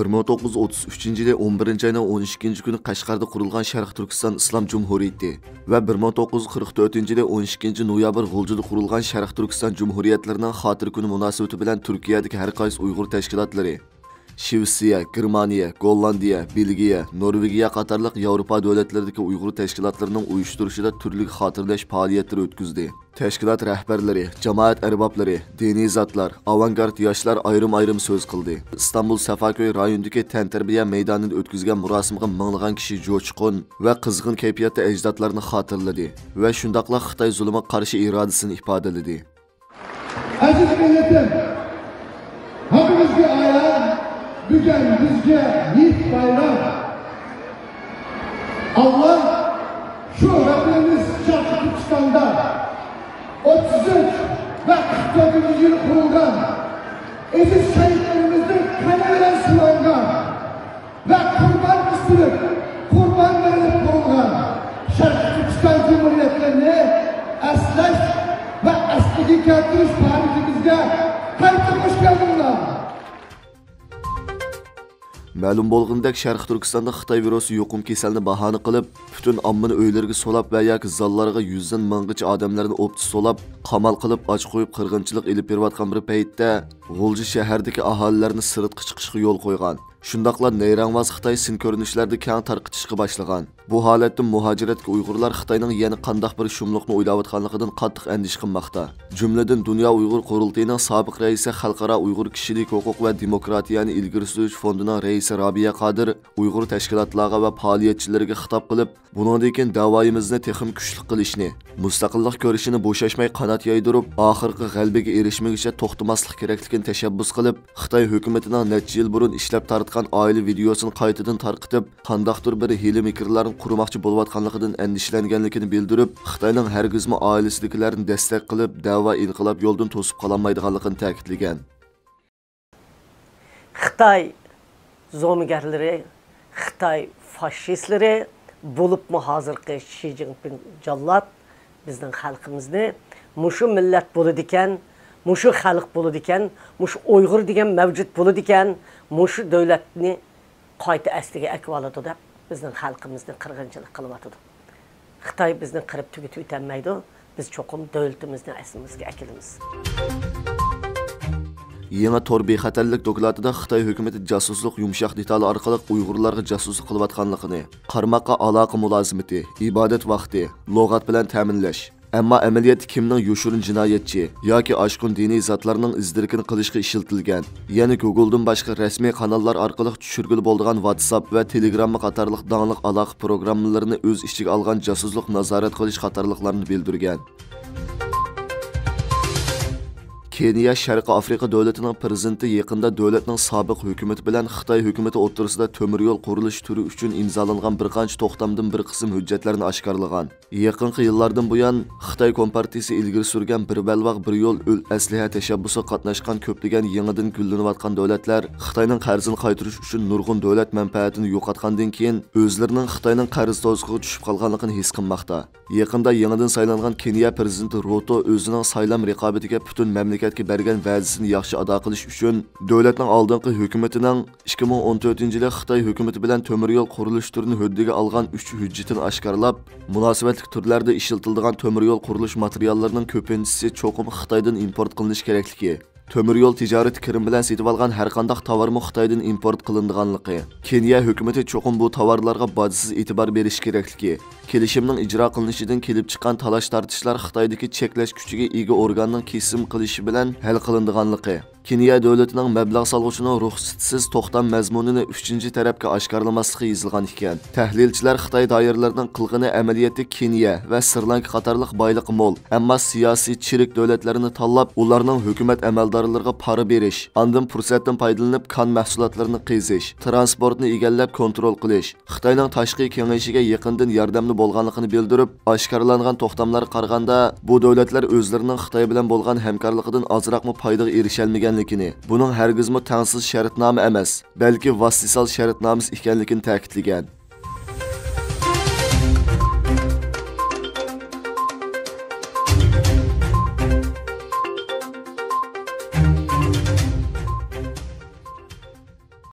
1933-yili 11-ayning 12 kuni Qashqarda qurilgan Sharq Turkiston Islom Jumhuriyati va 1944-yili 12 noyabr G'uljida qurilgan Sharq Turkiston Jumhuriyatlarining xotir kuni munosabati bilan Turkiyadagi har qaysi Uyg'ur tashkilotlari Shvetsiya, Germaniya, Gollandiya, Belgiya, Norvegiya qatorliq Yevropa davlatlaridagi Uyg'ur tashkilotlarining uyushtirishida turli xotirlash faoliyatlari o'tkazdi. Tashkilot rahbarlari, jamoat arboblari, diniy zotlar, avangard yoshlar ayrim-ayrim so'z qildi. Istanbul Safaköy rayonidagi tantarbiya maydonida o'tkazgan murosimga minglagan kishi jo'chqin va qizg'in kayfiyatda ajdodlarni xotirladi va shundaqla Xitoy zulmiga qarshi irodasini ifodaladi. Aziz millatim, hammamizga ayon bugün bizge yiğit bayram. Allah şu Rabbimiz Şark Türkistan'da 33 ve 44. yıl kurulgan eziz şehitlerimizin kanıyla sınavgan ve kurban kısılıp kurban verilip kurulgan Şark Türkistan Cumhuriyetlerini eslaş ve eskiyi keltiriş faaliyetimize kayıtlamış geldimler. Ma'lum bo'lgandek Sharq Turkistonda Xitoy virusi yuqum kasalni bahona qilib, butun ommani uylarga solab va yoki zallarga yuzdan minggacha odamlarni o'pti solab, qamal qilib, och qo'yib qirg'inchilik ilib berayotgan bir paytda G'ulji shahardagi aholilarni sirtqa chiqishga yo'l qo'ygan. Shundaqla nayrangvoz Xitoy sin ko'rinishlarda keng tarqitishga boshlagan. Bu holatda muhojiratga Uyg'urlar Xitoyning yana qandaq bir shumliqni o'ylayotganligidan qattiq andish qilmoqda. Jumladan Dunyo Uyg'ur qurultayining sobiq raisi Xalqaro Uyg'ur kishilik huquq va demokratiyani ilgari surish fondining raisi Robiya Qodir Uyg'ur tashkilotlarga va faoliyatchilarga xitob qilib, bundan keyin da'voyimizni texim kuchli qilishni, mustaqillik ko'rishini bo'shashmay qanot yaydirib, oxirgi g'alabaga erishmaguncha to'xtamaslik kerakligini tashabbus qilib, Xitoy hukumatining necha yil burun ishlab tartgan oila videosini qaytadan tarqitib, qandaqdir bir hiyla mikrlarni qurmoqchi bo'layotganligidan andishlanganligini bildirib, Xitoyning hargizmi oilasidagilarni dastak qilib, da'vo inqilob yo'ldan to'sib qololmaydiganligini ta'kidlagan. Xitoy zo'migarlari, Xitoy faşistleri bo'libmi hozirgi Xi Jinping jallod bizning xalqimizni mushu millat bo'ladi ekan, mushu xalq bo'ladi ekan, mushu Uyg'ur degan mavjud bo'ladi ekan, mushu davlatni qayta asliga akvoladi deb bizning xalqimizni qirg'inchilik qilyotdi. Xitoy bizni qirib tugitib o'tmaydi. Biz cho'qim davlatimizni aslimizga akilamiz. Yangi tor bexatarlik dokladida Xitoy hukumati jasuslik yumshoq detali orqali Uyg'urlarga jasuslik qilayotganligini, qarmoqqa aloqa mulozimati, ibodat vaqti, lug'at bilan ta'minlash, ammo amaliyotda kimning yoshirin jinoyatchi yoki oshqun diniy zotlarning izdirkini qilishga ishiltilgan, ya'ni Google'dan boshqa rasmiy kanallar orqali tushirgili bo'lgan WhatsApp va Telegram qatorliq danglik aloqa programmalarini o'z ichiga olgan jasuslik nazorat qilish qatorliqlarini bildirgan. Keniya Sharqiy Afrika davlatining prezidenti yaqinda davlatning sobiq hukumati bilan Xitoy hukumati o'rtasida temir yo'l qurilish turi uchun imzolangan bir qancha to'xtamdan bir qism hujjatlarni oshkorlagan. Yaqinqi yillardan buyon Xitoy Kompartiyasi ilgari surgan bir balvoq bir yo'l asliha tashabbusi qatnashgan ko'plagan yangidan gullanayotgan davlatlar Xitoyning qarzini qaytarish uchun nurg'un davlat manfaatini yo'qotgandan keyin o'zlarining Xitoyning qarz to'siqiga tushib qolganligini his qilmoqda. Yaqinda yangidan saylangan Keniya prezidenti Ruto o'zining saylam raqobatiga butun mamlakatga bergan va'dasini yaxshi ado qilish uchun davlatning oldingi hukumatining 2014-yili Xitoy hukumati bilan temir yo'l qurilish turini huddiga olgan 3 hujjatini oshkorlab, munosabatli turlarda ishlatiladigan temir yo'l qurilish materiallarining ko'pinchisi cho'qim Xitoydan import qilinishi kerakligi, temir yo'l tijorat kirim bilan setib olgan har qanday tovarmi Xitoydan import qilinadiganligi, Keniya hukumati cho'qim bu tovarlarga bojsiz e'tibor berish kerakligi, kelishimning ijro qilinishidan kelib chiqqan talash tortishlar Xitoydagi cheklash kuchiga ega organning kesim qilishi bilan hal qilinadiganligi, Keniya davlatining mablag' solg'uchining ruxsatsiz to'xtam mazmunini 3-tarafga oshkorlamasligi yozilgan ekan. Tahlilchilar Xitoy doiralarining qilg'ini amaliyotda Keniya va Sri Lanka qatorliq boyliqi mo'l, ammo siyosiy chirik davlatlarini tanlab, ularning hukumat amaldorlariga pora berish, ondan fursatdan foydalanib kan mahsulotlarini qizish, transportni egallab kontrol qilish, Xitoyning tashqi kengayishiga yaqindan yordamli bo'lganligini bildirib, oshkorlangan to'xtamlar qaraganda bu davlatlar o'zlarining Xitoy bilan bo'lgan hamkorligidan ozroqmi foydaga erishalmagan buning hargizmi tangsiz shartnoma emas, balki vasisal shartnomasi ekanligini ta'kidlagan.